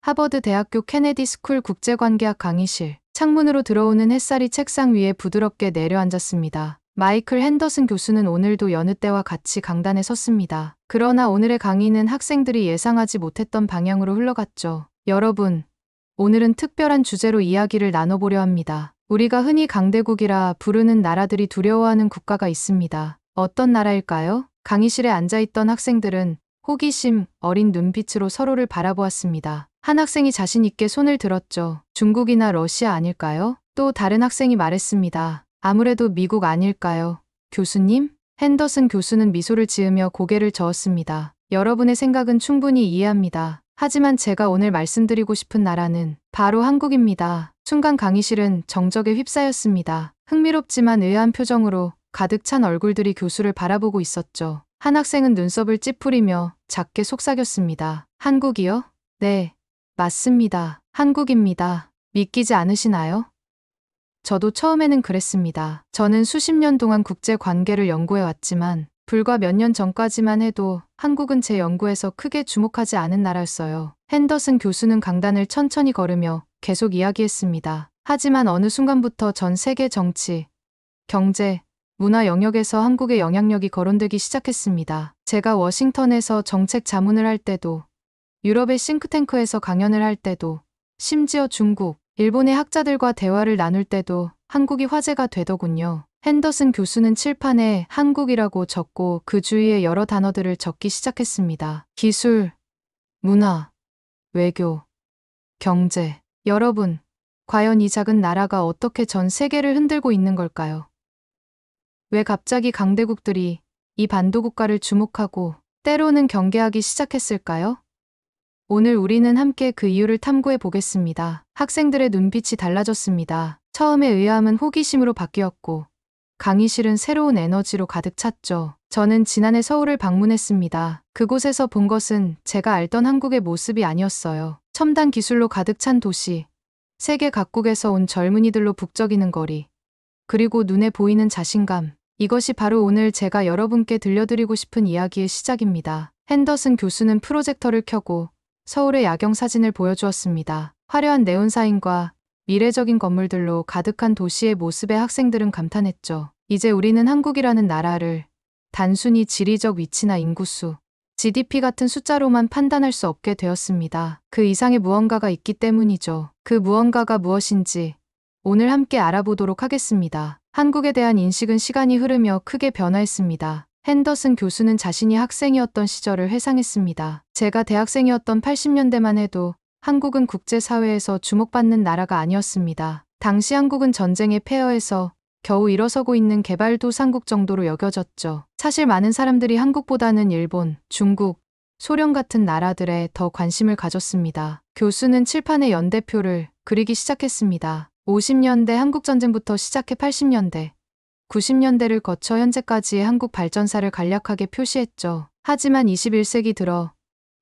하버드 대학교 케네디 스쿨 국제관계학 강의실. 창문으로 들어오는 햇살이 책상 위에 부드럽게 내려앉았습니다. 마이클 핸더슨 교수는 오늘도 여느 때와 같이 강단에 섰습니다. 그러나 오늘의 강의는 학생들이 예상하지 못했던 방향으로 흘러갔죠. 여러분, 오늘은 특별한 주제로 이야기를 나눠보려 합니다. 우리가 흔히 강대국이라 부르는 나라들이 두려워하는 국가가 있습니다. 어떤 나라일까요? 강의실에 앉아있던 학생들은 호기심 어린 눈빛으로 서로를 바라보았습니다. 한 학생이 자신 있게 손을 들었죠. 중국이나 러시아 아닐까요? 또 다른 학생이 말했습니다. 아무래도 미국 아닐까요? 교수님? 핸더슨 교수는 미소를 지으며 고개를 저었습니다. 여러분의 생각은 충분히 이해합니다. 하지만 제가 오늘 말씀드리고 싶은 나라는 바로 한국입니다. 순간 강의실은 정적에 휩싸였습니다. 흥미롭지만 의아한 표정으로 가득 찬 얼굴들이 교수를 바라보고 있었죠. 한 학생은 눈썹을 찌푸리며 작게 속삭였습니다. 한국이요? 네, 맞습니다. 한국입니다. 믿기지 않으시나요? 저도 처음에는 그랬습니다. 저는 수십 년 동안 국제 관계를 연구해왔지만 불과 몇 년 전까지만 해도 한국은 제 연구에서 크게 주목하지 않은 나라였어요. 핸더슨 교수는 강단을 천천히 걸으며 계속 이야기했습니다. 하지만 어느 순간부터 전 세계 정치, 경제, 문화 영역에서 한국의 영향력이 거론되기 시작했습니다. 제가 워싱턴에서 정책 자문을 할 때도, 유럽의 싱크탱크에서 강연을 할 때도, 심지어 중국, 일본의 학자들과 대화를 나눌 때도 한국이 화제가 되더군요. 핸더슨 교수는 칠판에 한국이라고 적고 그 주위에 여러 단어들을 적기 시작했습니다. 기술, 문화, 외교, 경제. 여러분, 과연 이 작은 나라가 어떻게 전 세계를 흔들고 있는 걸까요? 왜 갑자기 강대국들이 이 반도국가를 주목하고 때로는 경계하기 시작했을까요? 오늘 우리는 함께 그 이유를 탐구해 보겠습니다. 학생들의 눈빛이 달라졌습니다. 처음에 의아함은 호기심으로 바뀌었고 강의실은 새로운 에너지로 가득 찼죠. 저는 지난해 서울을 방문했습니다. 그곳에서 본 것은 제가 알던 한국의 모습이 아니었어요. 첨단 기술로 가득 찬 도시, 세계 각국에서 온 젊은이들로 북적이는 거리, 그리고 눈에 보이는 자신감. 이것이 바로 오늘 제가 여러분께 들려드리고 싶은 이야기의 시작입니다. 핸더슨 교수는 프로젝터를 켜고 서울의 야경 사진을 보여주었습니다. 화려한 네온사인과 미래적인 건물들로 가득한 도시의 모습에 학생들은 감탄했죠. 이제 우리는 한국이라는 나라를 단순히 지리적 위치나 인구수, GDP 같은 숫자로만 판단할 수 없게 되었습니다. 그 이상의 무언가가 있기 때문이죠. 그 무언가가 무엇인지 오늘 함께 알아보도록 하겠습니다. 한국에 대한 인식은 시간이 흐르며 크게 변화했습니다. 핸더슨 교수는 자신이 학생이었던 시절을 회상했습니다. 제가 대학생이었던 80년대만 해도 한국은 국제사회에서 주목받는 나라가 아니었습니다. 당시 한국은 전쟁의 폐허에서 겨우 일어서고 있는 개발도상국 정도로 여겨졌죠. 사실 많은 사람들이 한국보다는 일본, 중국, 소련 같은 나라들에 더 관심을 가졌습니다. 교수는 칠판에 연대표를 그리기 시작했습니다. 50년대 한국전쟁부터 시작해 80년대, 90년대를 거쳐 현재까지의 한국 발전사를 간략하게 표시했죠. 하지만 21세기 들어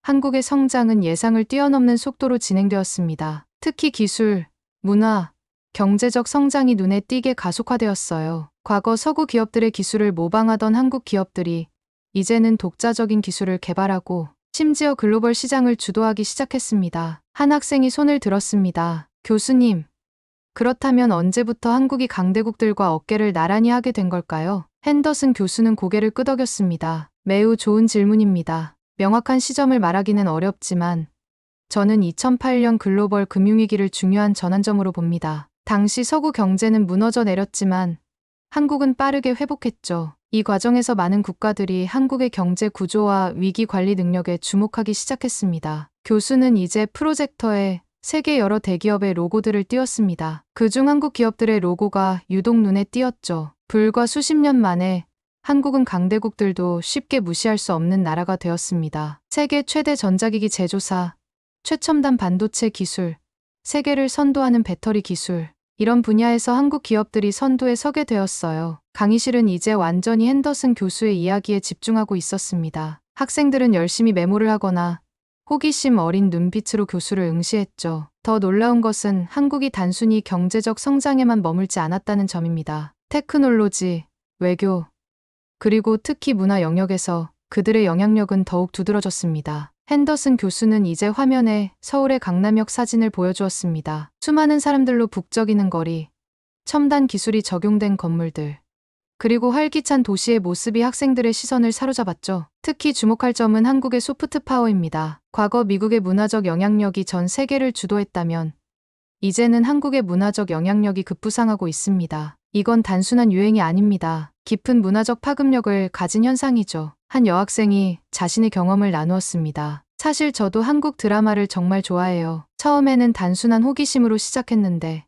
한국의 성장은 예상을 뛰어넘는 속도로 진행되었습니다. 특히 기술, 문화, 경제적 성장이 눈에 띄게 가속화되었어요. 과거 서구 기업들의 기술을 모방하던 한국 기업들이 이제는 독자적인 기술을 개발하고 심지어 글로벌 시장을 주도하기 시작했습니다. 한 학생이 손을 들었습니다. 교수님, 그렇다면 언제부터 한국이 강대국들과 어깨를 나란히 하게 된 걸까요? 핸더슨 교수는 고개를 끄덕였습니다. 매우 좋은 질문입니다. 명확한 시점을 말하기는 어렵지만 저는 2008년 글로벌 금융위기를 중요한 전환점으로 봅니다. 당시 서구 경제는 무너져 내렸지만 한국은 빠르게 회복했죠. 이 과정에서 많은 국가들이 한국의 경제 구조와 위기 관리 능력에 주목하기 시작했습니다. 교수는 이제 프로젝터에 세계 여러 대기업의 로고들을 띄웠습니다. 그중 한국 기업들의 로고가 유독 눈에 띄었죠. 불과 수십 년 만에 한국은 강대국들도 쉽게 무시할 수 없는 나라가 되었습니다. 세계 최대 전자기기 제조사, 최첨단 반도체 기술, 세계를 선도하는 배터리 기술, 이런 분야에서 한국 기업들이 선두에 서게 되었어요. 강의실은 이제 완전히 핸더슨 교수의 이야기에 집중하고 있었습니다. 학생들은 열심히 메모를 하거나 호기심 어린 눈빛으로 교수를 응시했죠. 더 놀라운 것은 한국이 단순히 경제적 성장에만 머물지 않았다는 점입니다. 테크놀로지, 외교, 그리고 특히 문화 영역에서 그들의 영향력은 더욱 두드러졌습니다. 핸더슨 교수는 이제 화면에 서울의 강남역 사진을 보여주었습니다. 수많은 사람들로 북적이는 거리, 첨단 기술이 적용된 건물들, 그리고 활기찬 도시의 모습이 학생들의 시선을 사로잡았죠. 특히 주목할 점은 한국의 소프트 파워입니다. 과거 미국의 문화적 영향력이 전 세계를 주도했다면 이제는 한국의 문화적 영향력이 급부상하고 있습니다. 이건 단순한 유행이 아닙니다. 깊은 문화적 파급력을 가진 현상이죠. 한 여학생이 자신의 경험을 나누었습니다. 사실 저도 한국 드라마를 정말 좋아해요. 처음에는 단순한 호기심으로 시작했는데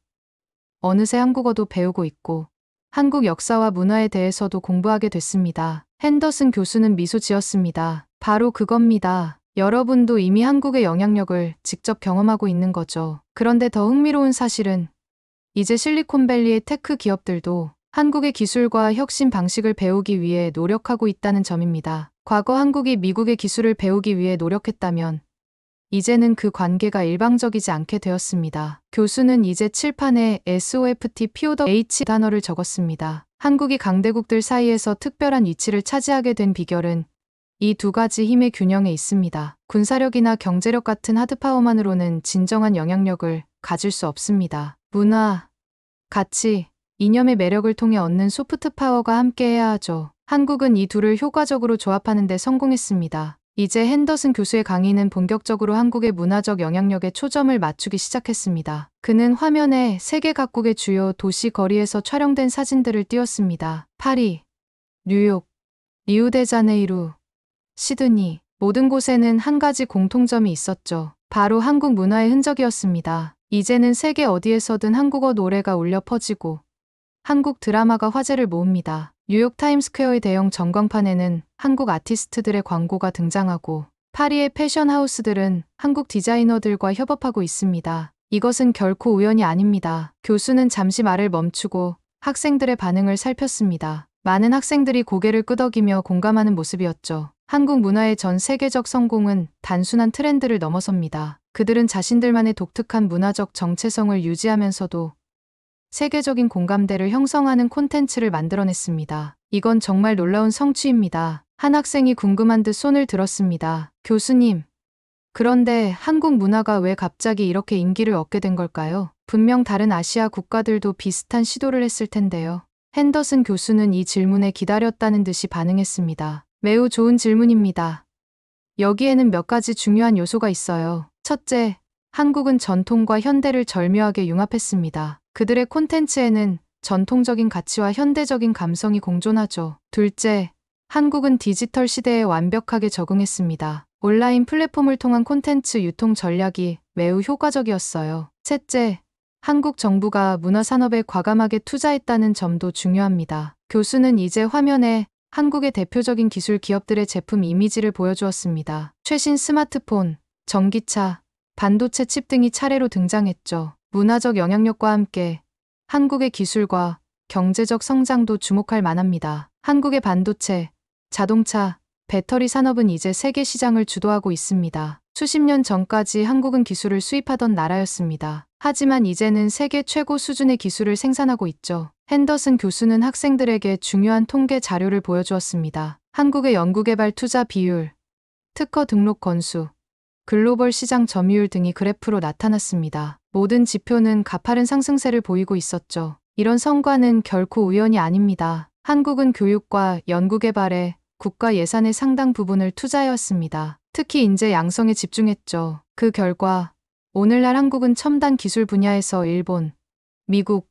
어느새 한국어도 배우고 있고 한국 역사와 문화에 대해서도 공부하게 됐습니다. 핸더슨 교수는 미소 지었습니다. 바로 그겁니다. 여러분도 이미 한국의 영향력을 직접 경험하고 있는 거죠. 그런데 더 흥미로운 사실은 이제 실리콘밸리의 테크 기업들도 한국의 기술과 혁신 방식을 배우기 위해 노력하고 있다는 점입니다. 과거 한국이 미국의 기술을 배우기 위해 노력했다면 이제는 그 관계가 일방적이지 않게 되었습니다. 교수는 이제 칠판에 SOFT, POWH 단어를 적었습니다. 한국이 강대국들 사이에서 특별한 위치를 차지하게 된 비결은 이 두 가지 힘의 균형에 있습니다. 군사력이나 경제력 같은 하드파워만으로는 진정한 영향력을 가질 수 없습니다. 문화, 가치, 이념의 매력을 통해 얻는 소프트 파워가 함께해야 하죠. 한국은 이 둘을 효과적으로 조합하는 데 성공했습니다. 이제 핸더슨 교수의 강의는 본격적으로 한국의 문화적 영향력에 초점을 맞추기 시작했습니다. 그는 화면에 세계 각국의 주요 도시 거리에서 촬영된 사진들을 띄웠습니다. 파리, 뉴욕, 리우데자네이루, 시드니, 모든 곳에는 한 가지 공통점이 있었죠. 바로 한국 문화의 흔적이었습니다. 이제는 세계 어디에서든 한국어 노래가 울려 퍼지고 한국 드라마가 화제를 모읍니다. 뉴욕 타임스퀘어의 대형 전광판에는 한국 아티스트들의 광고가 등장하고 파리의 패션 하우스들은 한국 디자이너들과 협업하고 있습니다. 이것은 결코 우연이 아닙니다. 교수는 잠시 말을 멈추고 학생들의 반응을 살폈습니다. 많은 학생들이 고개를 끄덕이며 공감하는 모습이었죠. 한국 문화의 전 세계적 성공은 단순한 트렌드를 넘어섭니다. 그들은 자신들만의 독특한 문화적 정체성을 유지하면서도 세계적인 공감대를 형성하는 콘텐츠를 만들어냈습니다. 이건 정말 놀라운 성취입니다. 한 학생이 궁금한 듯 손을 들었습니다. 교수님, 그런데 한국 문화가 왜 갑자기 이렇게 인기를 얻게 된 걸까요? 분명 다른 아시아 국가들도 비슷한 시도를 했을 텐데요. 핸더슨 교수는 이 질문에 기다렸다는 듯이 반응했습니다. 매우 좋은 질문입니다. 여기에는 몇 가지 중요한 요소가 있어요. 첫째, 한국은 전통과 현대를 절묘하게 융합했습니다. 그들의 콘텐츠에는 전통적인 가치와 현대적인 감성이 공존하죠. 둘째, 한국은 디지털 시대에 완벽하게 적응했습니다. 온라인 플랫폼을 통한 콘텐츠 유통 전략이 매우 효과적이었어요. 셋째, 한국 정부가 문화산업에 과감하게 투자했다는 점도 중요합니다. 교수는 이제 화면에 한국의 대표적인 기술 기업들의 제품 이미지를 보여주었습니다. 최신 스마트폰, 전기차, 반도체 칩 등이 차례로 등장했죠. 문화적 영향력과 함께 한국의 기술과 경제적 성장도 주목할 만합니다. 한국의 반도체, 자동차, 배터리 산업은 이제 세계 시장을 주도하고 있습니다. 수십 년 전까지 한국은 기술을 수입하던 나라였습니다. 하지만 이제는 세계 최고 수준의 기술을 생산하고 있죠. 핸더슨 교수는 학생들에게 중요한 통계 자료를 보여주었습니다. 한국의 연구개발 투자 비율, 특허 등록 건수, 글로벌 시장 점유율 등이 그래프로 나타났습니다. 모든 지표는 가파른 상승세를 보이고 있었죠. 이런 성과는 결코 우연이 아닙니다. 한국은 교육과 연구개발에 국가 예산의 상당 부분을 투자해왔습니다. 특히 인재 양성에 집중했죠. 그 결과 오늘날 한국은 첨단 기술 분야에서 일본, 미국,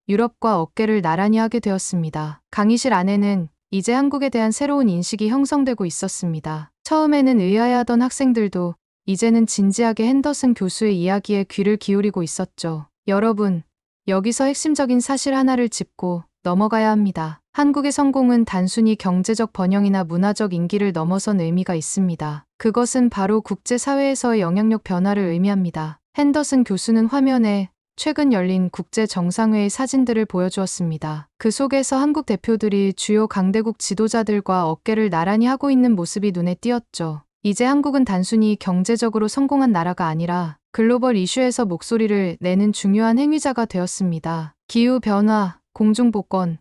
유럽과 어깨를 나란히 하게 되었습니다. 강의실 안에는 이제 한국에 대한 새로운 인식이 형성되고 있었습니다. 처음에는 의아해하던 학생들도 이제는 진지하게 핸더슨 교수의 이야기에 귀를 기울이고 있었죠. 여러분, 여기서 핵심적인 사실 하나를 짚고 넘어가야 합니다. 한국의 성공은 단순히 경제적 번영이나 문화적 인기를 넘어선 의미가 있습니다. 그것은 바로 국제사회에서의 영향력 변화를 의미합니다. 핸더슨 교수는 화면에 최근 열린 국제 정상회의 사진들을 보여주었습니다. 그 속에서 한국 대표들이 주요 강대국 지도자들과 어깨를 나란히 하고 있는 모습이 눈에 띄었죠. 이제 한국은 단순히 경제적으로 성공한 나라가 아니라 글로벌 이슈에서 목소리를 내는 중요한 행위자가 되었습니다. 기후변화, 공중보건,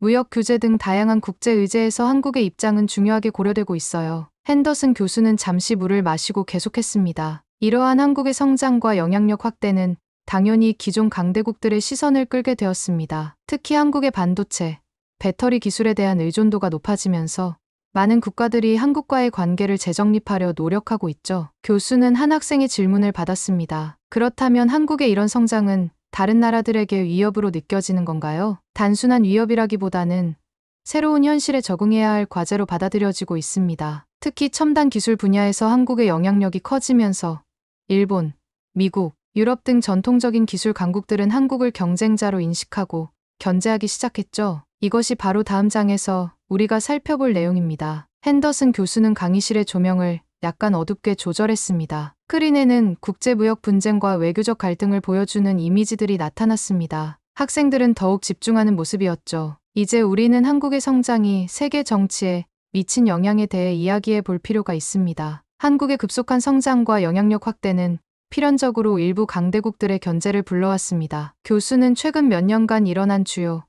무역 규제 등 다양한 국제 의제에서 한국의 입장은 중요하게 고려되고 있어요. 핸더슨 교수는 잠시 물을 마시고 계속했습니다. 이러한 한국의 성장과 영향력 확대는 당연히 기존 강대국들의 시선을 끌게 되었습니다. 특히 한국의 반도체, 배터리 기술에 대한 의존도가 높아지면서 많은 국가들이 한국과의 관계를 재정립하려 노력하고 있죠. 교수는 한 학생의 질문을 받았습니다. 그렇다면 한국의 이런 성장은 다른 나라들에게 위협으로 느껴지는 건가요? 단순한 위협이라기보다는 새로운 현실에 적응해야 할 과제로 받아들여지고 있습니다. 특히 첨단 기술 분야에서 한국의 영향력이 커지면서 일본, 미국, 유럽 등 전통적인 기술 강국들은 한국을 경쟁자로 인식하고 견제하기 시작했죠. 이것이 바로 다음 장에서 우리가 살펴볼 내용입니다. 핸더슨 교수는 강의실의 조명을 약간 어둡게 조절했습니다. 스크린에는 국제무역 분쟁과 외교적 갈등을 보여주는 이미지들이 나타났습니다. 학생들은 더욱 집중하는 모습이었죠. 이제 우리는 한국의 성장이 세계 정치에 미친 영향에 대해 이야기해 볼 필요가 있습니다. 한국의 급속한 성장과 영향력 확대는 필연적으로 일부 강대국들의 견제를 불러왔습니다. 교수는 최근 몇 년간 일어난 주요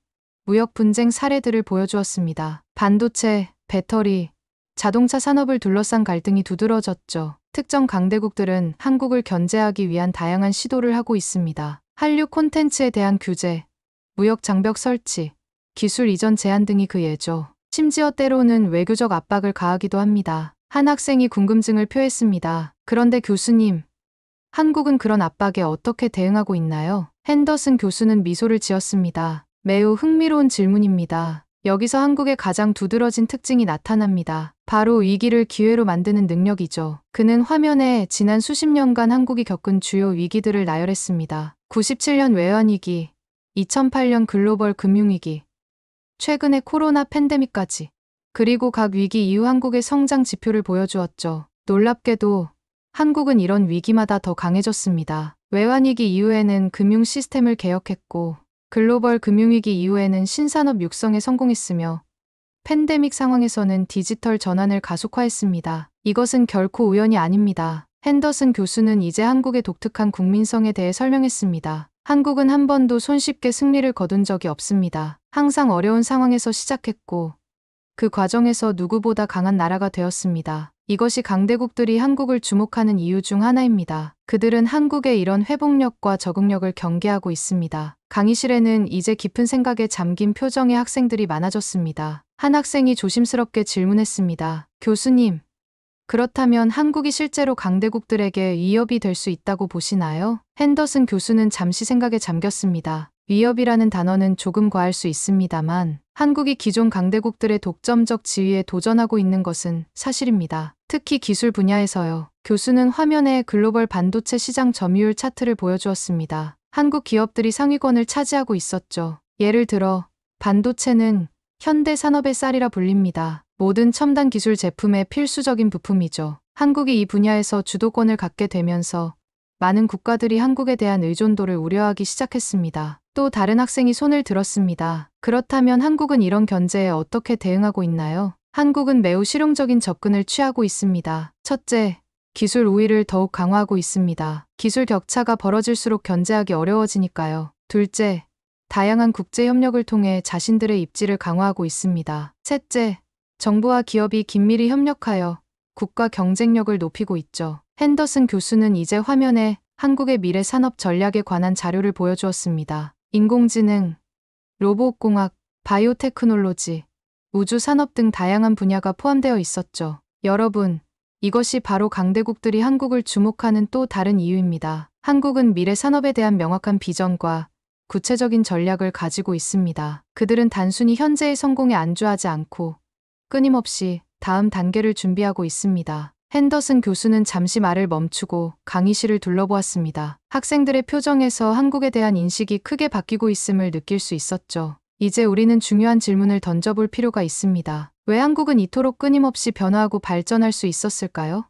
무역 분쟁 사례들을 보여주었습니다. 반도체, 배터리, 자동차 산업을 둘러싼 갈등이 두드러졌죠. 특정 강대국들은 한국을 견제하기 위한 다양한 시도를 하고 있습니다. 한류 콘텐츠에 대한 규제, 무역 장벽 설치, 기술 이전 제한 등이 그 예죠. 심지어 때로는 외교적 압박을 가하기도 합니다. 한 학생이 궁금증을 표했습니다. 그런데 교수님, 한국은 그런 압박에 어떻게 대응하고 있나요? 핸더슨 교수는 미소를 지었습니다. 매우 흥미로운 질문입니다. 여기서 한국의 가장 두드러진 특징이 나타납니다. 바로 위기를 기회로 만드는 능력이죠. 그는 화면에 지난 수십 년간 한국이 겪은 주요 위기들을 나열했습니다. 97년 외환위기, 2008년 글로벌 금융위기, 최근의 코로나 팬데믹까지. 그리고 각 위기 이후 한국의 성장 지표를 보여주었죠. 놀랍게도 한국은 이런 위기마다 더 강해졌습니다. 외환위기 이후에는 금융 시스템을 개혁했고 글로벌 금융위기 이후에는 신산업 육성에 성공했으며 팬데믹 상황에서는 디지털 전환을 가속화했습니다. 이것은 결코 우연이 아닙니다. 핸더슨 교수는 이제 한국의 독특한 국민성에 대해 설명했습니다. 한국은 한 번도 손쉽게 승리를 거둔 적이 없습니다. 항상 어려운 상황에서 시작했고 그 과정에서 누구보다 강한 나라가 되었습니다. 이것이 강대국들이 한국을 주목하는 이유 중 하나입니다. 그들은 한국의 이런 회복력과 적응력을 경계하고 있습니다. 강의실에는 이제 깊은 생각에 잠긴 표정의 학생들이 많아졌습니다. 한 학생이 조심스럽게 질문했습니다. 교수님, 그렇다면 한국이 실제로 강대국들에게 위협이 될 수 있다고 보시나요? 핸더슨 교수는 잠시 생각에 잠겼습니다. 위협이라는 단어는 조금 과할 수 있습니다만 한국이 기존 강대국들의 독점적 지위에 도전하고 있는 것은 사실입니다. 특히 기술 분야에서요. 교수는 화면에 글로벌 반도체 시장 점유율 차트를 보여주었습니다. 한국 기업들이 상위권을 차지하고 있었죠. 예를 들어 반도체는 현대 산업의 쌀이라 불립니다. 모든 첨단 기술 제품의 필수적인 부품이죠. 한국이 이 분야에서 주도권을 갖게 되면서 많은 국가들이 한국에 대한 의존도를 우려하기 시작했습니다. 또 다른 학생이 손을 들었습니다. 그렇다면 한국은 이런 견제에 어떻게 대응하고 있나요? 한국은 매우 실용적인 접근을 취하고 있습니다. 첫째, 기술 우위를 더욱 강화하고 있습니다. 기술 격차가 벌어질수록 견제하기 어려워지니까요. 둘째, 다양한 국제 협력을 통해 자신들의 입지를 강화하고 있습니다. 셋째, 정부와 기업이 긴밀히 협력하여 국가 경쟁력을 높이고 있죠. 핸더슨 교수는 이제 화면에 한국의 미래 산업 전략에 관한 자료를 보여주었습니다. 인공지능, 로봇공학, 바이오테크놀로지, 우주산업 등 다양한 분야가 포함되어 있었죠. 여러분, 이것이 바로 강대국들이 한국을 주목하는 또 다른 이유입니다. 한국은 미래 산업에 대한 명확한 비전과 구체적인 전략을 가지고 있습니다. 그들은 단순히 현재의 성공에 안주하지 않고 끊임없이 다음 단계를 준비하고 있습니다. 핸더슨 교수는 잠시 말을 멈추고 강의실을 둘러보았습니다. 학생들의 표정에서 한국에 대한 인식이 크게 바뀌고 있음을 느낄 수 있었죠. 이제 우리는 중요한 질문을 던져볼 필요가 있습니다. 왜 한국은 이토록 끊임없이 변화하고 발전할 수 있었을까요?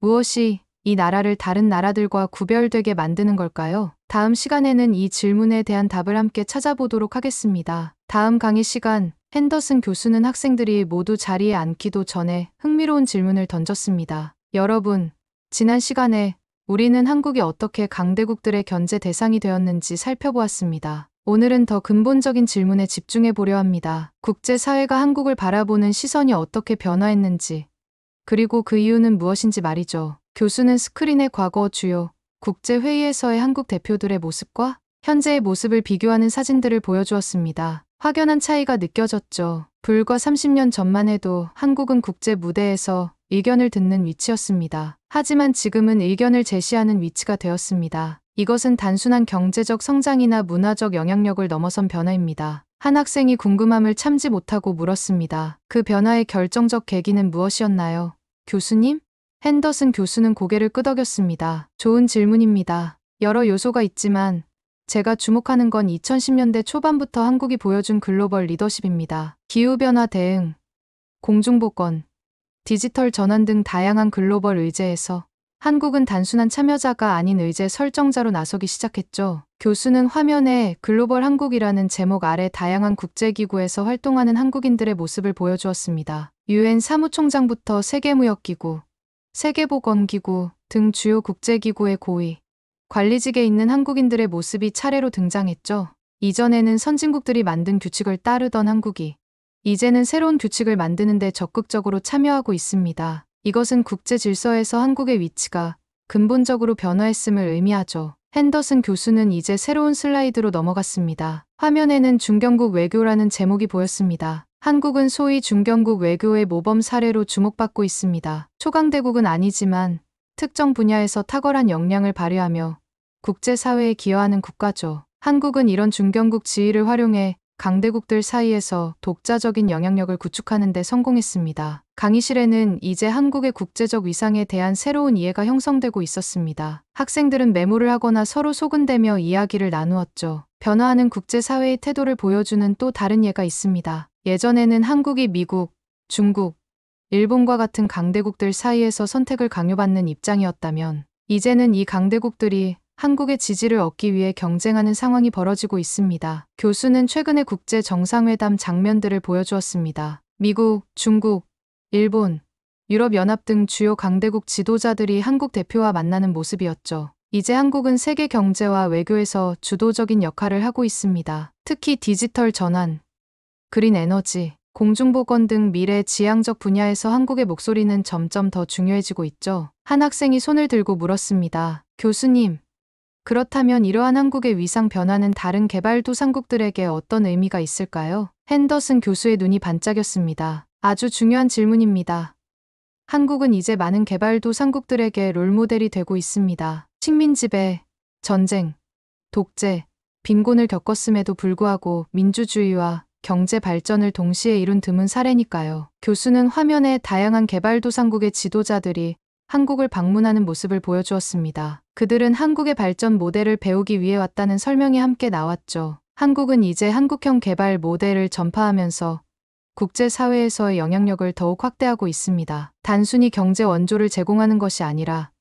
무엇이 이 나라를 다른 나라들과 구별되게 만드는 걸까요? 다음 시간에는 이 질문에 대한 답을 함께 찾아보도록 하겠습니다. 다음 강의 시간, 핸더슨 교수는 학생들이 모두 자리에 앉기도 전에 흥미로운 질문을 던졌습니다. 여러분, 지난 시간에 우리는 한국이 어떻게 강대국들의 견제 대상이 되었는지 살펴보았습니다. 오늘은 더 근본적인 질문에 집중해 보려 합니다. 국제사회가 한국을 바라보는 시선이 어떻게 변화했는지, 그리고 그 이유는 무엇인지 말이죠. 교수는 스크린에 과거 주요 국제회의에서의 한국 대표들의 모습과 현재의 모습을 비교하는 사진들을 보여주었습니다. 확연한 차이가 느껴졌죠. 불과 30년 전만 해도 한국은 국제 무대에서 의견을 듣는 위치였습니다. 하지만 지금은 의견을 제시하는 위치가 되었습니다. 이것은 단순한 경제적 성장이나 문화적 영향력을 넘어선 변화입니다. 한 학생이 궁금함을 참지 못하고 물었습니다. 그 변화의 결정적 계기는 무엇이었나요? 교수님? 핸더슨 교수는 고개를 끄덕였습니다. 좋은 질문입니다. 여러 요소가 있지만 제가 주목하는 건 2010년대 초반부터 한국이 보여준 글로벌 리더십입니다. 기후변화 대응, 공중보건, 디지털 전환 등 다양한 글로벌 의제에서 한국은 단순한 참여자가 아닌 의제 설정자로 나서기 시작했죠. 교수는 화면에 글로벌 한국이라는 제목 아래 다양한 국제기구에서 활동하는 한국인들의 모습을 보여주었습니다. UN 사무총장부터 세계무역기구, 세계보건기구 등 주요 국제기구의 고위, 관리직에 있는 한국인들의 모습이 차례로 등장했죠. 이전에는 선진국들이 만든 규칙을 따르던 한국이 이제는 새로운 규칙을 만드는 데 적극적으로 참여하고 있습니다. 이것은 국제 질서에서 한국의 위치가 근본적으로 변화했음을 의미하죠. 핸더슨 교수는 이제 새로운 슬라이드로 넘어갔습니다. 화면에는 중견국 외교라는 제목이 보였습니다. 한국은 소위 중견국 외교의 모범 사례로 주목받고 있습니다. 초강대국은 아니지만 특정 분야에서 탁월한 역량을 발휘하며 국제사회에 기여하는 국가죠. 한국은 이런 중견국 지위를 활용해 강대국들 사이에서 독자적인 영향력을 구축하는 데 성공했습니다. 강의실에는 이제 한국의 국제적 위상에 대한 새로운 이해가 형성되고 있었습니다. 학생들은 메모를 하거나 서로 소근대며 이야기를 나누었죠. 변화하는 국제사회의 태도를 보여주는 또 다른 예가 있습니다. 예전에는 한국이 미국, 중국, 일본과 같은 강대국들 사이에서 선택을 강요받는 입장이었다면 이제는 이 강대국들이 한국의 지지를 얻기 위해 경쟁하는 상황이 벌어지고 있습니다. 교수는 최근의 국제 정상회담 장면들을 보여주었습니다. 미국, 중국, 일본, 유럽연합 등 주요 강대국 지도자들이 한국 대표와 만나는 모습이었죠. 이제 한국은 세계 경제와 외교에서 주도적인 역할을 하고 있습니다. 특히 디지털 전환, 그린 에너지, 공중보건 등 미래 지향적 분야에서 한국의 목소리는 점점 더 중요해지고 있죠. 한 학생이 손을 들고 물었습니다. 교수님, 그렇다면 이러한 한국의 위상 변화는 다른 개발도상국들에게 어떤 의미가 있을까요? 핸더슨 교수의 눈이 반짝였습니다. 아주 중요한 질문입니다. 한국은 이제 많은 개발도상국들에게 롤모델이 되고 있습니다. 식민지배, 전쟁, 독재, 빈곤을 겪었음에도 불구하고 민주주의와 경제 발전을 동시에 이룬 드문 사례니까요. 교수는 화면에 다양한 개발도상국의 지도자들이 한국을 방문하는 모습을 보여주었습니다. 그들은 한국의 발전 모델을 배우기 위해 왔다는 설명이 함께 나왔죠. 한국은 이제 한국형 개발 모델을 전파하면서 국제사회에서의 영향력을 더욱 확대하고 있습니다. 단순히 경제 원조를 제공하는 것이 아니라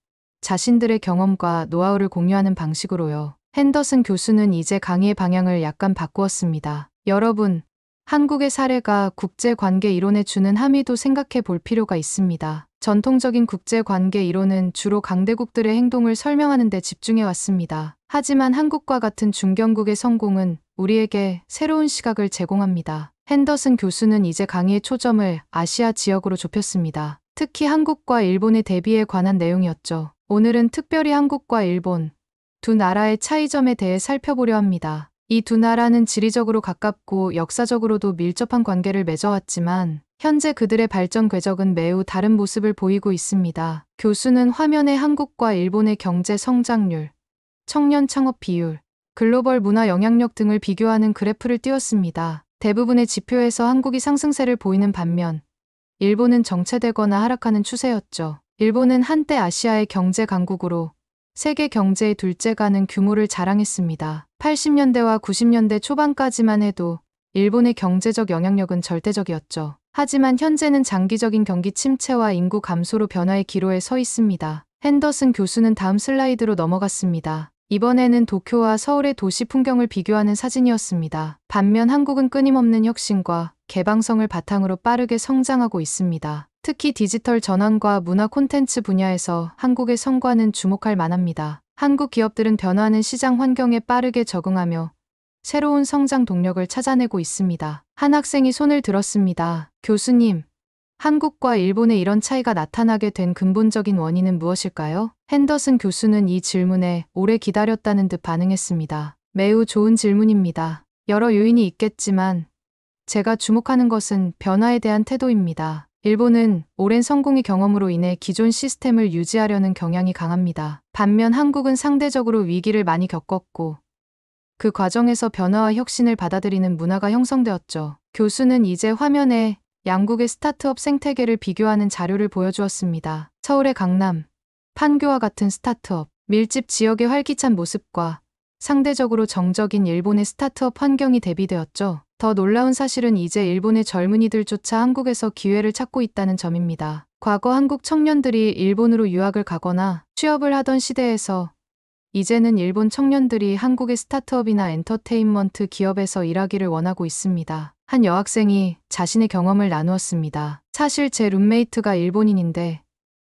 자신들의 경험과 노하우를 공유하는 방식으로요. 핸더슨 교수는 이제 강의의 방향을 약간 바꾸었습니다. 여러분, 한국의 사례가 국제관계 이론에 주는 함의도 생각해 볼 필요가 있습니다. 전통적인 국제관계 이론은 주로 강대국들의 행동을 설명하는 데 집중해 왔습니다. 하지만 한국과 같은 중견국의 성공은 우리에게 새로운 시각을 제공합니다. 핸더슨 교수는 이제 강의의 초점을 아시아 지역으로 좁혔습니다. 특히 한국과 일본의 대비에 관한 내용이었죠. 오늘은 특별히 한국과 일본, 두 나라의 차이점에 대해 살펴보려 합니다. 이 두 나라는 지리적으로 가깝고 역사적으로도 밀접한 관계를 맺어왔지만 현재 그들의 발전 궤적은 매우 다른 모습을 보이고 있습니다. 교수는 화면에 한국과 일본의 경제 성장률, 청년 창업 비율, 글로벌 문화 영향력 등을 비교하는 그래프를 띄웠습니다. 대부분의 지표에서 한국이 상승세를 보이는 반면 일본은 정체되거나 하락하는 추세였죠. 일본은 한때 아시아의 경제 강국으로 세계 경제의 둘째가는 규모를 자랑했습니다. 80년대와 90년대 초반까지만 해도 일본의 경제적 영향력은 절대적이었죠. 하지만 현재는 장기적인 경기 침체와 인구 감소로 변화의 기로에 서 있습니다. 핸더슨 교수는 다음 슬라이드로 넘어갔습니다. 이번에는 도쿄와 서울의 도시 풍경을 비교하는 사진이었습니다. 반면 한국은 끊임없는 혁신과 개방성을 바탕으로 빠르게 성장하고 있습니다. 특히 디지털 전환과 문화 콘텐츠 분야에서 한국의 성과는 주목할 만합니다. 한국 기업들은 변화하는 시장 환경에 빠르게 적응하며 새로운 성장 동력을 찾아내고 있습니다. 한 학생이 손을 들었습니다. 교수님, 한국과 일본의 이런 차이가 나타나게 된 근본적인 원인은 무엇일까요? 핸더슨 교수는 이 질문에 오래 기다렸다는 듯 반응했습니다. 매우 좋은 질문입니다. 여러 요인이 있겠지만 제가 주목하는 것은 변화에 대한 태도입니다. 일본은 오랜 성공의 경험으로 인해 기존 시스템을 유지하려는 경향이 강합니다. 반면 한국은 상대적으로 위기를 많이 겪었고 그 과정에서 변화와 혁신을 받아들이는 문화가 형성되었죠. 교수는 이제 화면에 양국의 스타트업 생태계를 비교하는 자료를 보여주었습니다. 서울의 강남, 판교와 같은 스타트업, 밀집 지역의 활기찬 모습과 상대적으로 정적인 일본의 스타트업 환경이 대비되었죠. 더 놀라운 사실은 이제 일본의 젊은이들조차 한국에서 기회를 찾고 있다는 점입니다. 과거 한국 청년들이 일본으로 유학을 가거나 취업을 하던 시대에서 이제는 일본 청년들이 한국의 스타트업이나 엔터테인먼트 기업에서 일하기를 원하고 있습니다. 한 여학생이 자신의 경험을 나누었습니다. 사실 제 룸메이트가 일본인인데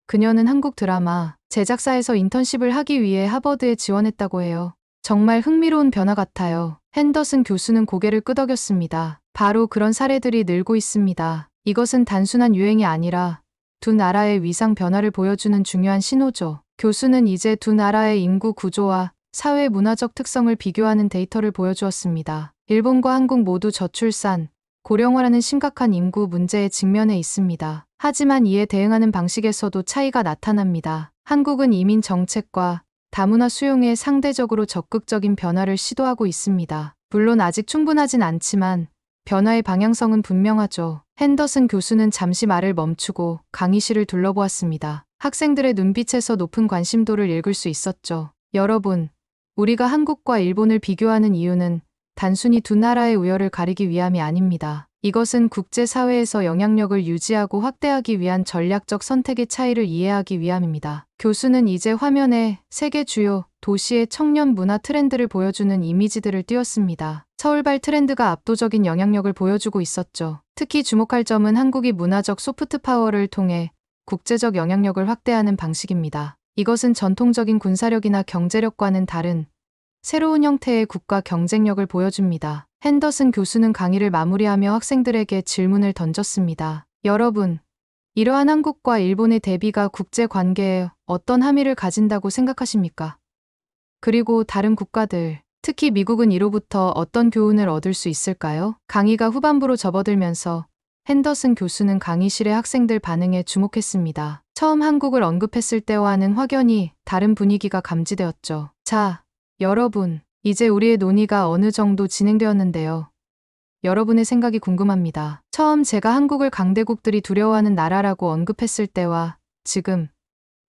그녀는 한국 드라마 제작사에서 인턴십을 하기 위해 하버드에 지원했다고 해요. 정말 흥미로운 변화 같아요. 핸더슨 교수는 고개를 끄덕였습니다. 바로 그런 사례들이 늘고 있습니다. 이것은 단순한 유행이 아니라 두 나라의 위상 변화를 보여주는 중요한 신호죠. 교수는 이제 두 나라의 인구 구조와 사회 문화적 특성을 비교하는 데이터를 보여주었습니다. 일본과 한국 모두 저출산, 고령화라는 심각한 인구 문제에 직면해 있습니다. 하지만 이에 대응하는 방식에서도 차이가 나타납니다. 한국은 이민 정책과 다문화 수용에 상대적으로 적극적인 변화를 시도하고 있습니다. 물론 아직 충분하진 않지만 변화의 방향성은 분명하죠. 핸더슨 교수는 잠시 말을 멈추고 강의실을 둘러보았습니다. 학생들의 눈빛에서 높은 관심도를 읽을 수 있었죠. 여러분, 우리가 한국과 일본을 비교하는 이유는 단순히 두 나라의 우열을 가리기 위함이 아닙니다. 이것은 국제사회에서 영향력을 유지하고 확대하기 위한 전략적 선택의 차이를 이해하기 위함입니다. 교수는 이제 화면에 세계 주요 도시의 청년 문화 트렌드를 보여주는 이미지들을 띄웠습니다. 서울발 트렌드가 압도적인 영향력을 보여주고 있었죠. 특히 주목할 점은 한국이 문화적 소프트 파워를 통해 국제적 영향력을 확대하는 방식입니다. 이것은 전통적인 군사력이나 경제력과는 다른 새로운 형태의 국가 경쟁력을 보여줍니다. 핸더슨 교수는 강의를 마무리하며 학생들에게 질문을 던졌습니다. 여러분, 이러한 한국과 일본의 대비가 국제 관계에 어떤 함의를 가진다고 생각하십니까? 그리고 다른 국가들, 특히 미국은 이로부터 어떤 교훈을 얻을 수 있을까요? 강의가 후반부로 접어들면서 핸더슨 교수는 강의실의 학생들 반응에 주목했습니다. 처음 한국을 언급했을 때와는 확연히 다른 분위기가 감지되었죠. 자, 여러분, 이제 우리의 논의가 어느 정도 진행되었는데요. 여러분의 생각이 궁금합니다. 처음 제가 한국을 강대국들이 두려워하는 나라라고 언급했을 때와 지금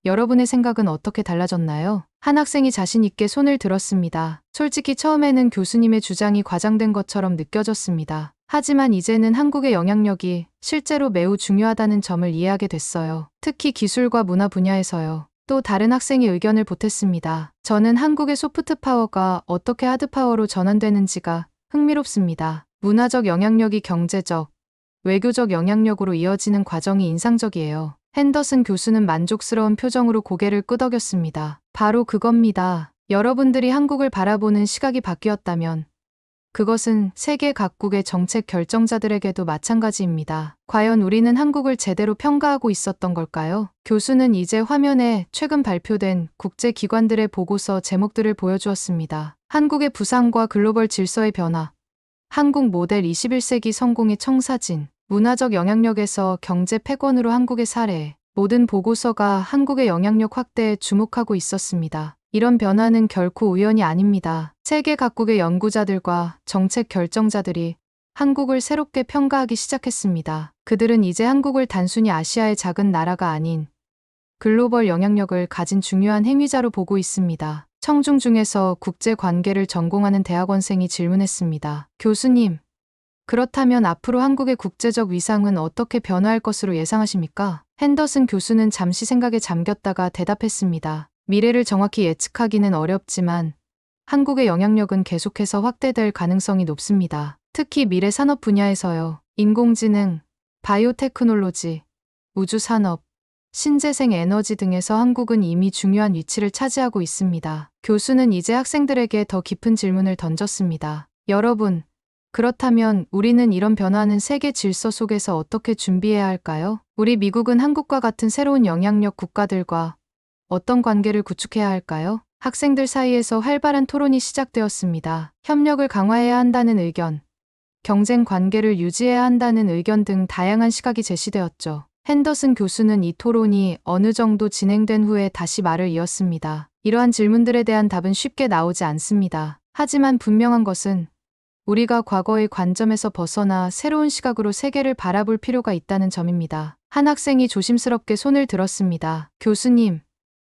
여러분의 생각은 어떻게 달라졌나요? 한 학생이 자신 있게 손을 들었습니다. 솔직히 처음에는 교수님의 주장이 과장된 것처럼 느껴졌습니다. 하지만 이제는 한국의 영향력이 실제로 매우 중요하다는 점을 이해하게 됐어요. 특히 기술과 문화 분야에서요. 또 다른 학생이 의견을 보탰습니다. 저는 한국의 소프트 파워가 어떻게 하드 파워로 전환되는지가 흥미롭습니다. 문화적 영향력이 경제적, 외교적 영향력으로 이어지는 과정이 인상적이에요. 핸더슨 교수는 만족스러운 표정으로 고개를 끄덕였습니다. 바로 그겁니다. 여러분들이 한국을 바라보는 시각이 바뀌었다면 그것은 세계 각국의 정책 결정자들에게도 마찬가지입니다. 과연 우리는 한국을 제대로 평가하고 있었던 걸까요? 교수는 이제 화면에 최근 발표된 국제기관들의 보고서 제목들을 보여주었습니다. 한국의 부상과 글로벌 질서의 변화, 한국 모델 21세기 성공의 청사진, 문화적 영향력에서 경제 패권으로 한국의 사례, 모든 보고서가 한국의 영향력 확대에 주목하고 있었습니다. 이런 변화는 결코 우연이 아닙니다. 세계 각국의 연구자들과 정책 결정자들이 한국을 새롭게 평가하기 시작했습니다. 그들은 이제 한국을 단순히 아시아의 작은 나라가 아닌 글로벌 영향력을 가진 중요한 행위자로 보고 있습니다. 청중 중에서 국제 관계를 전공하는 대학원생이 질문했습니다. 교수님, 그렇다면 앞으로 한국의 국제적 위상은 어떻게 변화할 것으로 예상하십니까? 핸더슨 교수는 잠시 생각에 잠겼다가 대답했습니다. 미래를 정확히 예측하기는 어렵지만 한국의 영향력은 계속해서 확대될 가능성이 높습니다. 특히 미래 산업 분야에서요. 인공지능, 바이오테크놀로지, 우주산업, 신재생 에너지 등에서 한국은 이미 중요한 위치를 차지하고 있습니다. 교수는 이제 학생들에게 더 깊은 질문을 던졌습니다. 여러분, 그렇다면 우리는 이런 변화하는 세계 질서 속에서 어떻게 준비해야 할까요? 우리 미국은 한국과 같은 새로운 영향력 국가들과 어떤 관계를 구축해야 할까요? 학생들 사이에서 활발한 토론이 시작되었습니다. 협력을 강화해야 한다는 의견, 경쟁 관계를 유지해야 한다는 의견 등 다양한 시각이 제시되었죠. 핸더슨 교수는 이 토론이 어느 정도 진행된 후에 다시 말을 이었습니다. 이러한 질문들에 대한 답은 쉽게 나오지 않습니다. 하지만 분명한 것은 우리가 과거의 관점에서 벗어나 새로운 시각으로 세계를 바라볼 필요가 있다는 점입니다. 한 학생이 조심스럽게 손을 들었습니다. 교수님,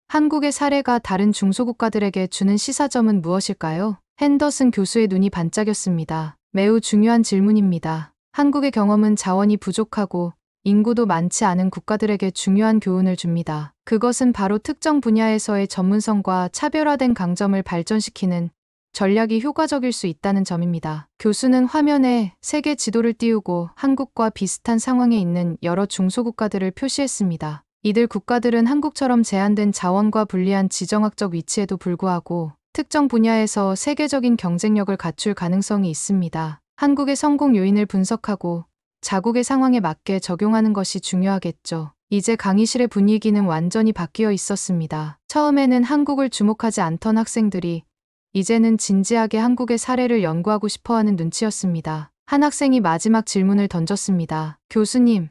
한국의 사례가 다른 중소국가들에게 주는 시사점은 무엇일까요? 핸더슨 교수의 눈이 반짝였습니다. 매우 중요한 질문입니다. 한국의 경험은 자원이 부족하고 인구도 많지 않은 국가들에게 중요한 교훈을 줍니다. 그것은 바로 특정 분야에서의 전문성과 차별화된 강점을 발전시키는 전략이 효과적일 수 있다는 점입니다. 교수는 화면에 세계 지도를 띄우고 한국과 비슷한 상황에 있는 여러 중소국가들을 표시했습니다. 이들 국가들은 한국처럼 제한된 자원과 불리한 지정학적 위치에도 불구하고 특정 분야에서 세계적인 경쟁력을 갖출 가능성이 있습니다. 한국의 성공 요인을 분석하고 자국의 상황에 맞게 적용하는 것이 중요하겠죠. 이제 강의실의 분위기는 완전히 바뀌어 있었습니다. 처음에는 한국을 주목하지 않던 학생들이 이제는 진지하게 한국의 사례를 연구하고 싶어하는 눈치였습니다. 한 학생이 마지막 질문을 던졌습니다. 교수님,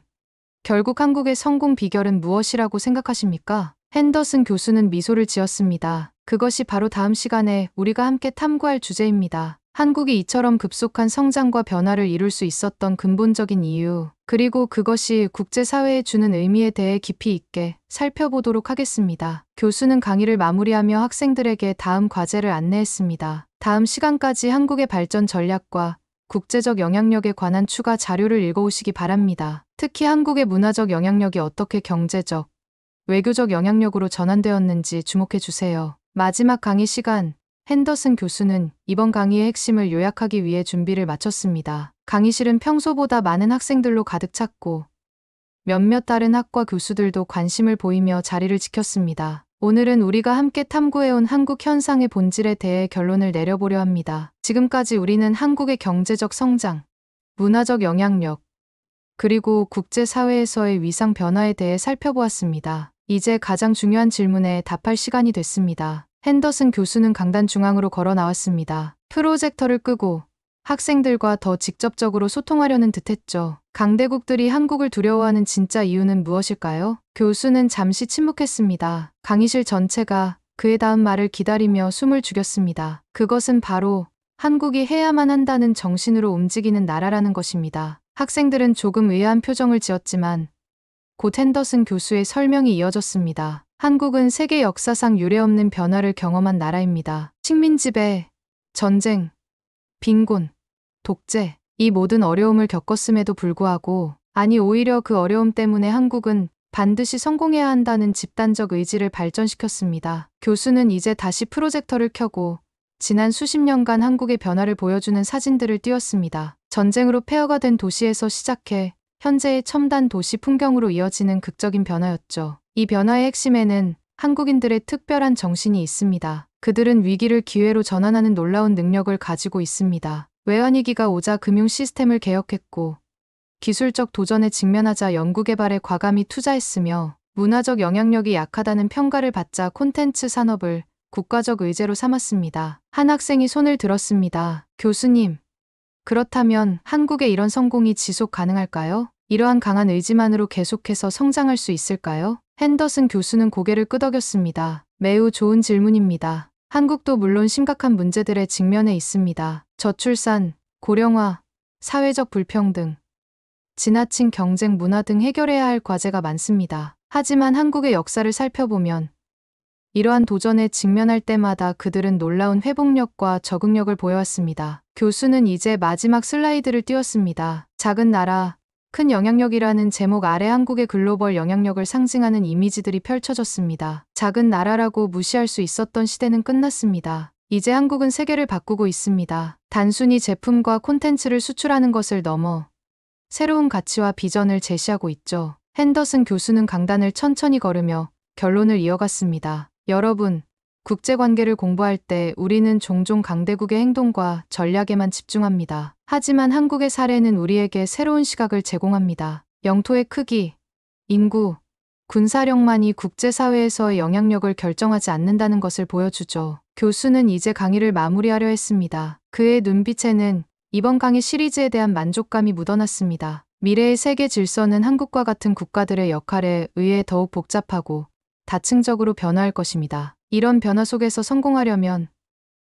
결국 한국의 성공 비결은 무엇이라고 생각하십니까? 핸더슨 교수는 미소를 지었습니다. 그것이 바로 다음 시간에 우리가 함께 탐구할 주제입니다. 한국이 이처럼 급속한 성장과 변화를 이룰 수 있었던 근본적인 이유, 그리고 그것이 국제사회에 주는 의미에 대해 깊이 있게 살펴보도록 하겠습니다. 교수는 강의를 마무리하며 학생들에게 다음 과제를 안내했습니다. 다음 시간까지 한국의 발전 전략과 국제적 영향력에 관한 추가 자료를 읽어오시기 바랍니다. 특히 한국의 문화적 영향력이 어떻게 경제적, 외교적 영향력으로 전환되었는지 주목해 주세요. 마지막 강의 시간, 핸더슨 교수는 이번 강의의 핵심을 요약하기 위해 준비를 마쳤습니다. 강의실은 평소보다 많은 학생들로 가득 찼고 몇몇 다른 학과 교수들도 관심을 보이며 자리를 지켰습니다. 오늘은 우리가 함께 탐구해온 한국 현상의 본질에 대해 결론을 내려보려 합니다. 지금까지 우리는 한국의 경제적 성장, 문화적 영향력, 그리고 국제사회에서의 위상 변화에 대해 살펴보았습니다. 이제 가장 중요한 질문에 답할 시간이 됐습니다. 핸더슨 교수는 강단 중앙으로 걸어 나왔습니다. 프로젝터를 끄고 학생들과 더 직접적으로 소통하려는 듯했죠. 강대국들이 한국을 두려워하는 진짜 이유는 무엇일까요? 교수는 잠시 침묵했습니다. 강의실 전체가 그의 다음 말을 기다리며 숨을 죽였습니다. 그것은 바로 한국이 해야만 한다는 정신으로 움직이는 나라라는 것입니다. 학생들은 조금 의아한 표정을 지었지만 곧 핸더슨 교수의 설명이 이어졌습니다. 한국은 세계 역사상 유례없는 변화를 경험한 나라입니다. 식민 지배, 전쟁, 빈곤, 독재, 이 모든 어려움을 겪었음에도 불구하고, 아니 오히려 그 어려움 때문에 한국은 반드시 성공해야 한다는 집단적 의지를 발전시켰습니다. 교수는 이제 다시 프로젝터를 켜고 지난 수십 년간 한국의 변화를 보여주는 사진들을 띄웠습니다. 전쟁으로 폐허가 된 도시에서 시작해 현재의 첨단 도시 풍경으로 이어지는 극적인 변화였죠. 이 변화의 핵심에는 한국인들의 특별한 정신이 있습니다. 그들은 위기를 기회로 전환하는 놀라운 능력을 가지고 있습니다. 외환위기가 오자 금융 시스템을 개혁했고 기술적 도전에 직면하자 연구개발에 과감히 투자했으며 문화적 영향력이 약하다는 평가를 받자 콘텐츠 산업을 국가적 의제로 삼았습니다. 한 학생이 손을 들었습니다. 교수님, 그렇다면 한국의 이런 성공이 지속 가능할까요? 이러한 강한 의지만으로 계속해서 성장할 수 있을까요? 핸더슨 교수는 고개를 끄덕였습니다. 매우 좋은 질문입니다. 한국도 물론 심각한 문제들에 직면해 있습니다. 저출산, 고령화, 사회적 불평등, 지나친 경쟁 문화 등 해결해야 할 과제가 많습니다. 하지만 한국의 역사를 살펴보면 이러한 도전에 직면할 때마다 그들은 놀라운 회복력과 적응력을 보여왔습니다. 교수는 이제 마지막 슬라이드를 띄웠습니다. 작은 나라, 큰 영향력이라는 제목 아래 한국의 글로벌 영향력을 상징하는 이미지들이 펼쳐졌습니다. 작은 나라라고 무시할 수 있었던 시대는 끝났습니다. 이제 한국은 세계를 바꾸고 있습니다. 단순히 제품과 콘텐츠를 수출하는 것을 넘어 새로운 가치와 비전을 제시하고 있죠. 핸더슨 교수는 강단을 천천히 걸으며 결론을 이어갔습니다. 여러분, 국제관계를 공부할 때 우리는 종종 강대국의 행동과 전략에만 집중합니다. 하지만 한국의 사례는 우리에게 새로운 시각을 제공합니다. 영토의 크기, 인구, 군사력만이 국제사회에서의 영향력을 결정하지 않는다는 것을 보여주죠. 교수는 이제 강의를 마무리하려 했습니다. 그의 눈빛에는 이번 강의 시리즈에 대한 만족감이 묻어났습니다. 미래의 세계 질서는 한국과 같은 국가들의 역할에 의해 더욱 복잡하고 다층적으로 변화할 것입니다. 이런 변화 속에서 성공하려면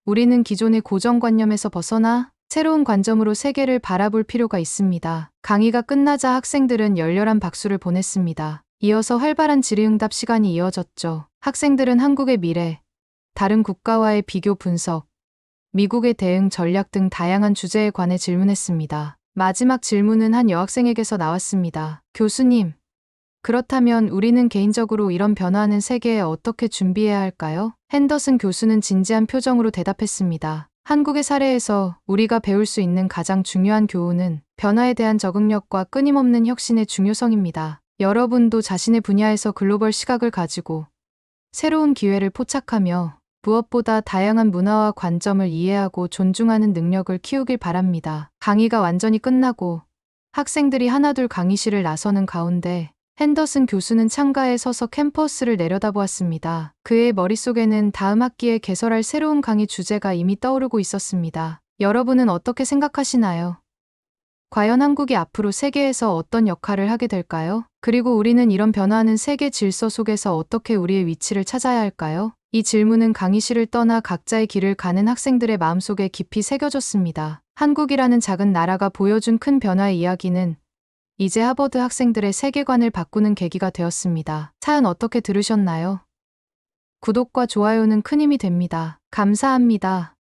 우리는 기존의 고정관념에서 벗어나 새로운 관점으로 세계를 바라볼 필요가 있습니다. 강의가 끝나자 학생들은 열렬한 박수를 보냈습니다. 이어서 활발한 질의응답 시간이 이어졌죠. 학생들은 한국의 미래, 다른 국가와의 비교 분석, 미국의 대응 전략 등 다양한 주제에 관해 질문했습니다. 마지막 질문은 한 여학생에게서 나왔습니다. 교수님, 그렇다면 우리는 개인적으로 이런 변화하는 세계에 어떻게 준비해야 할까요? 핸더슨 교수는 진지한 표정으로 대답했습니다. 한국의 사례에서 우리가 배울 수 있는 가장 중요한 교훈은 변화에 대한 적응력과 끊임없는 혁신의 중요성입니다. 여러분도 자신의 분야에서 글로벌 시각을 가지고 새로운 기회를 포착하며 무엇보다 다양한 문화와 관점을 이해하고 존중하는 능력을 키우길 바랍니다. 강의가 완전히 끝나고 학생들이 하나둘 강의실을 나서는 가운데 핸더슨 교수는 창가에 서서 캠퍼스를 내려다보았습니다. 그의 머릿속에는 다음 학기에 개설할 새로운 강의 주제가 이미 떠오르고 있었습니다. 여러분은 어떻게 생각하시나요? 과연 한국이 앞으로 세계에서 어떤 역할을 하게 될까요? 그리고 우리는 이런 변화하는 세계 질서 속에서 어떻게 우리의 위치를 찾아야 할까요? 이 질문은 강의실을 떠나 각자의 길을 가는 학생들의 마음속에 깊이 새겨졌습니다. 한국이라는 작은 나라가 보여준 큰 변화의 이야기는 이제 하버드 학생들의 세계관을 바꾸는 계기가 되었습니다. 사연 어떻게 들으셨나요? 구독과 좋아요는 큰 힘이 됩니다. 감사합니다.